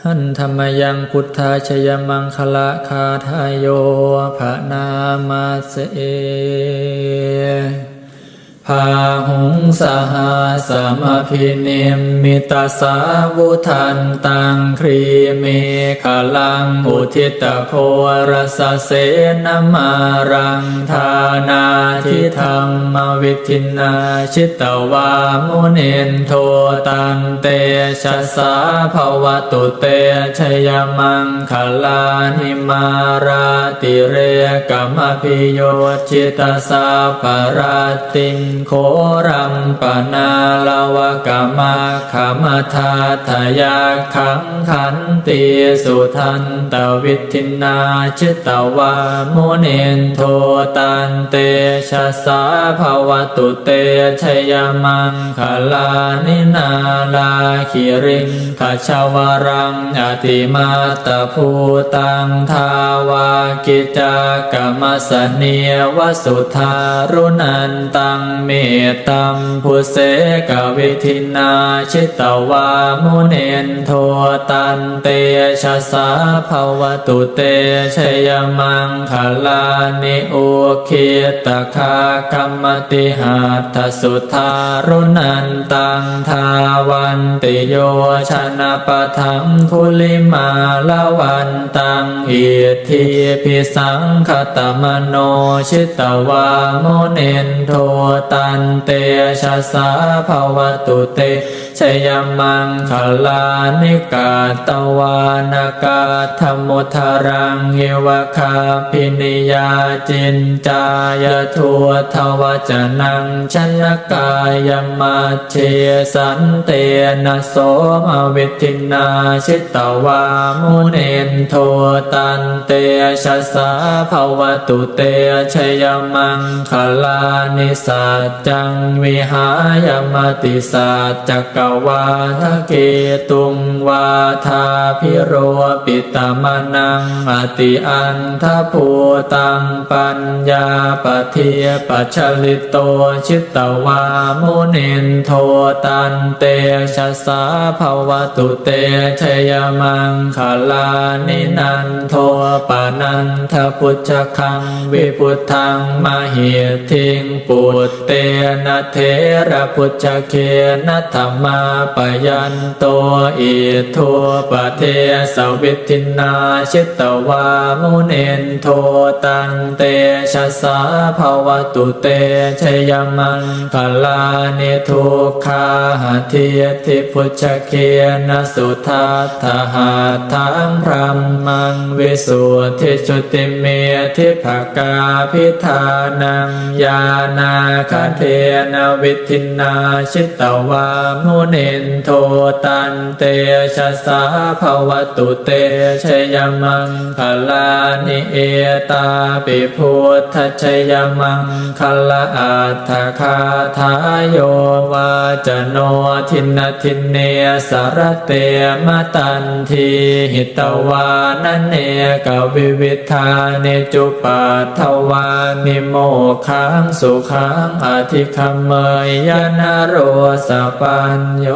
หันธรรมยังพุทธาชยมังคละคาทายโยภะนามาเสเอพาหุงสหาสมพินิมมิตาสาวุทันตังครีเมขลังอุทิตโครสเสนมารังธานาทิธรรมวิทินาชิตวามุนินโทตันเตชะสาภวตุเตชยมังคลานิมาราติเรกมพิโยชิตาสาปราติงโครัมปนาลวกามาขมทาทายาขังขันติสุทันตวิทินาชิตวามุนินโทตันเตชะสาภวตุเตชยมังคลานินาลาคิริงขชาวรังอติมาตภูตังทาวากิจากรรมสเนียวสุธารุนันตังเมตัมพุเสกวิทินาชิตวามุนินโทตันเตชะสาภวตุเตชยมังคลานิโอคิตคากรรมติหัตถสุธารุนันตังทาวันติโยชนะปะทังคุลิมาลวันตังอิทธิพิสังคตมโนชิตวามุนินโทตันเตชะสาภวตุเตชยมังคลานิกาตวานากาธมุทารังเยวคาพินิยาจินจายทัวทวจนังชนกายมัจเชสันเตนะโสมวิทินาชิตวามุนินโทตันเตชะสาภวตุเตชยมังคลานิสัจจังวิหายมติสัจจกวาทะเกตุงวาทาพิโรปิตมนังอติอันทภูตังปัญญาปเทียปัจฉลิโตชิตวามุนินโทตันเตชะสาภวตุเตชยมังคลานินันโทปานันทพุชฌคังวิพุทธังมหิทิงปุตเตนะเทระพุชฌเคนะธัมมาปยันโตอิทัวปะเทสวิทินาชิตวามุนินโทตันเตชะสาภวตุเตชยมังคลานิทุกขาหะเทียทิพุชฌเคนะสุทัตถะหาทังพรัมมังวิสุทธิจุติเมทิภกาพิธานังญาณาคเทนะวิทินาชิตวามุนินโทตันเตชะสาภวตุเตชยมังคลานิเอตาปิพุทธชยมังคลาอัตถคาทายโยวาจโนทินทินเนสารเตมตันทีหิตวานเนกวิวิธาเนจุปัฏฐวานิโมขังสุขังอธิคัมเมยยนโรสปัญโย